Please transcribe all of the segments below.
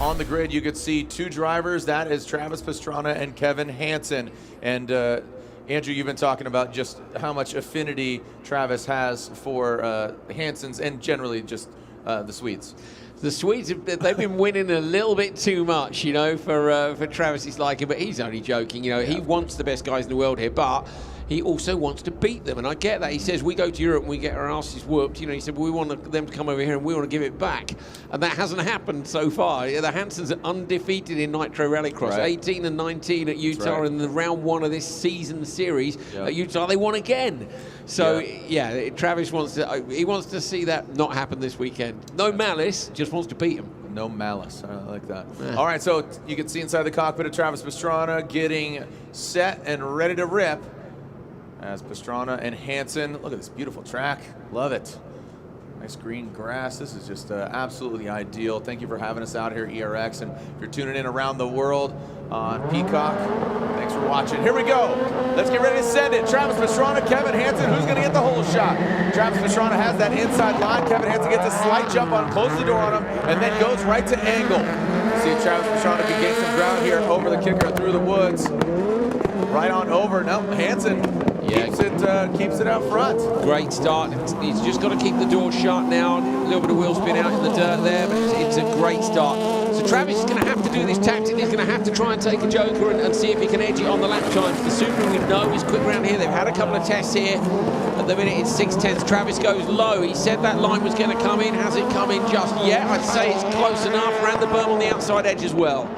on the grid, you could see two drivers. That is Travis Pastrana and Kevin Hansen. And Andrew, you've been talking about just how much affinity Travis has for Hansen's and generally just the Swedes. The Swedes, they've been winning a little bit too much, you know, for Travis's liking, but he's only joking. You know, he wants the best guys in the world here, but he also wants to beat them, and I get that. He says, we go to Europe and we get our asses whooped. You know, he said, well, we want them to come over here and we want to give it back. And that hasn't happened so far. The Hansens are undefeated in Nitro Rallycross, 18 and 19 at Utah in the round 1 of this season series at Utah. They won again. So, yeah, Travis wants to see that not happen this weekend. No malice, just wants to beat him. No malice. I like that. Yeah. All right, so you can see inside the cockpit of Travis Pastrana getting set and ready to rip as Pastrana and Hansen. Look at this beautiful track. Love it. Nice green grass. This is just absolutely ideal. Thank you for having us out here at ERX. And if you're tuning in around the world on Peacock, thanks for watching. Here we go. Let's get ready to send it. Travis Pastrana, Kevin Hansen. Who's going to get the whole shot? Travis Pastrana has that inside line. Kevin Hansen gets a slight jump on him, closes the door on him, and then goes right to angle. See if Travis Pastrana can gain some ground here over the kicker through the woods. Right on over. No, Hansen keeps it out front. Great start. He's just got to keep the door shut now. A little bit of wheel spin out in the dirt there, but it's a great start. So Travis is going to have to do this tactic. He's going to have to try and take a joker and see if he can edge it on the lap times. The Subaru we know is quick around here. They've had a couple of tests here. At the minute it's 6/10. Travis goes low. He said that line was going to come in. Has it come in just yet? I'd say it's close enough. Around the berm on the outside edge as well.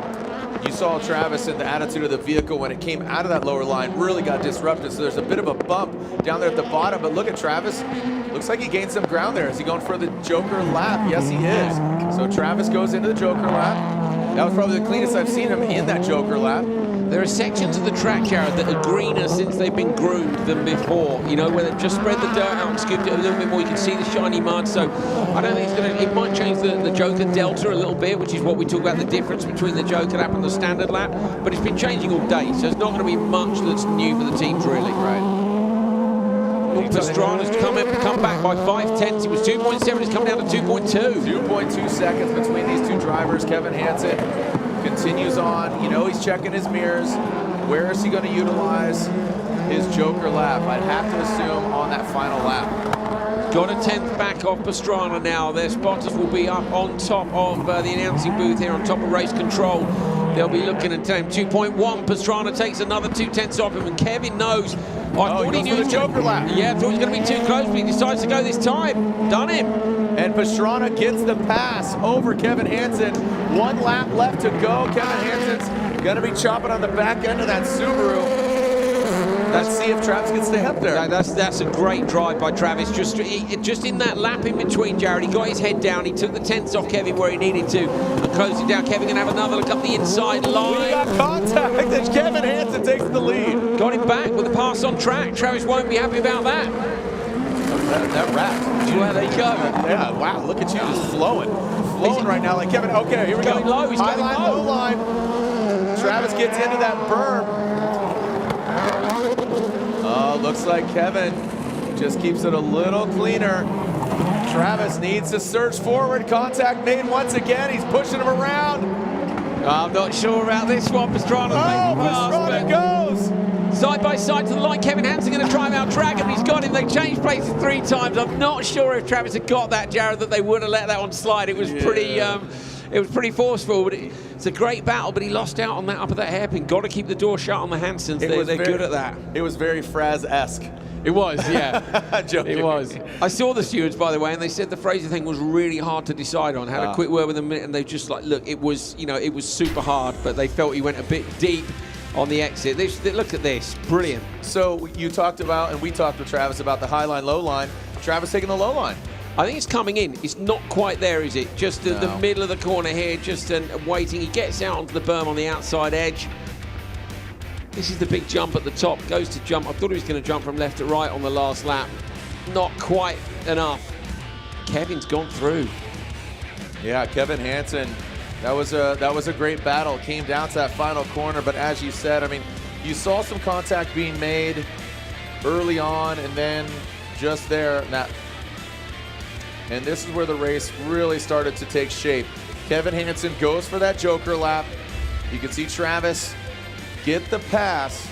You saw Travis and the attitude of the vehicle when it came out of that lower line really got disrupted. So there's a bit of a bump down there at the bottom. But look at Travis. Looks like he gained some ground there. Is he going for the Joker lap? Yes, he is. So Travis goes into the Joker lap. That was probably the cleanest I've seen him in that Joker lap. There are sections of the track, Jared, that are greener since they've been groomed than before. You know, where they've just spread the dirt out and scooped it a little bit more. You can see the shiny mud. So I don't think it's going to, it might change the Joker Delta a little bit, which is what we talk about, the difference between the Joker lap and the standard lap. But it's been changing all day, so it's not going to be much that's new for the teams, really. Right. Pastrana's come back by 5/10. He was 2.7, he's come down to 2.2. 2.2 seconds between these two drivers. Kevin Hansen continues on. You know, he's checking his mirrors. Where is he going to utilize his Joker lap? I'd have to assume on that final lap. Got a 10th back off Pastrana now. Their spotters will be up on top of the announcing booth here, on top of race control. They'll be looking at him. 2.1. Pastrana takes another 2/10 off him, and Kevin knows. I thought he knew the Joker lap. Yeah, I thought he was going to be too close, but he decides to go this time. Done him. And Pastrana gets the pass over Kevin Hansen. 1 lap left to go. Kevin Hansen's going to be chopping on the back end of that Subaru. Let's see if Travis can stay up there. That's a great drive by Travis. Just in that lap in between, Jared, he got his head down. He took the 10ths off Kevin where he needed to and closed it down. Kevin can have another look up the inside line. We got contact, and Kevin Hansen takes the lead. Got him back with the pass on track. Travis won't be happy about that. That wrapped. Well, there you go. Yeah, wow, look at you, just flowing right now like Kevin. Okay, here we go. Low. He's high going line, low. low line. Travis gets into that berm. Oh, looks like Kevin just keeps it a little cleaner. Travis needs to surge forward. Contact made once again. He's pushing him around. I'm not sure about this one. Pastrana Pastrana goes. Side by side to the line. Kevin Hansen going to try and out-drag him. He's got him. They changed places 3 times. I'm not sure if Travis had got that, Jared, that they would have let that one slide. It was pretty forceful, but it's a great battle, but he lost out on that up at that hairpin. Got to keep the door shut on the Hansens. They're good at that. It was very Fraz-esque. It was, yeah. It was. I saw the stewards, by the way, and they said the Fraser thing was really hard to decide on. Had a quick word with them, and they just like, look, it was super hard, but they felt he went a bit deep on the exit. Look at this, brilliant. So you talked about, and we talked with Travis about the high line, low line. Travis taking the low line. I think it's coming in. It's not quite there, is it? Just the middle of the corner here, just waiting. He gets out onto the berm on the outside edge. This is the big jump at the top. Goes to jump. I thought he was going to jump from left to right on the last lap. Not quite enough. Kevin's gone through. Yeah, Kevin Hansen. That was a great battle. Came down to that final corner, but as you said, I mean, you saw some contact being made early on, and then just there, and this is where the race really started to take shape. Kevin Hansen goes for that Joker lap. You can see Travis get the pass,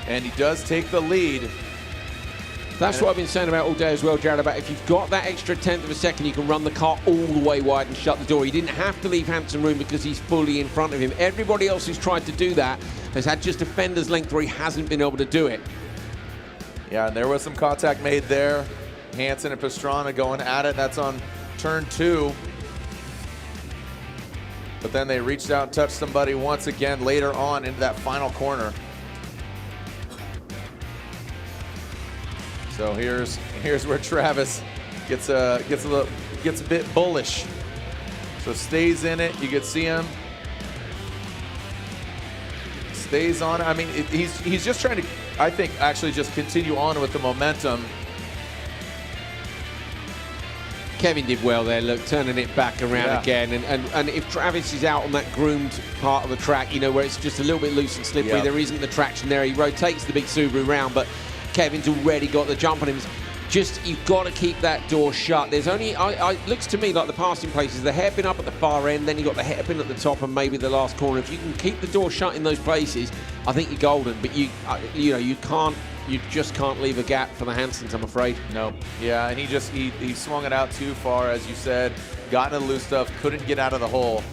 and he does take the lead. That's what I've been saying about all day as well, Jared, about if you've got that extra tenth of a second, you can run the car all the way wide and shut the door. He didn't have to leave Hansen room because he's fully in front of him. Everybody else who's tried to do that has had just a fender's length where he hasn't been able to do it. Yeah, and there was some contact made there. Hansen and Pastrana going at it. That's on turn 2. But then they reached out and touched somebody once again later on into that final corner. So here's where Travis gets a bit bullish. So stays in it. You can see him. Stays on it. I mean, he's just trying to, I think, actually just continue on with the momentum. Kevin did well there, look, turning it back around again. And if Travis is out on that groomed part of the track, you know, where it's just a little bit loose and slippery, there isn't the traction there. He rotates the big Subaru round, but Kevin's already got the jump on him. Just, you've got to keep that door shut. There's only, it looks to me like the passing places, the hairpin up at the far end, then you've got the hairpin at the top and maybe the last corner. If you can keep the door shut in those places, I think you're golden. But you know, you just can't leave a gap for the Hansens, I'm afraid. No. Yeah, and he swung it out too far, as you said, got into the loose stuff, couldn't get out of the hole.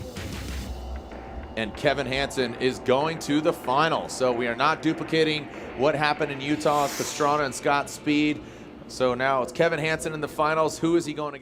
And Kevin Hansen is going to the final. So we are not duplicating what happened in Utah. Pastrana and Scott Speed. So now it's Kevin Hansen in the finals. Who is he going against?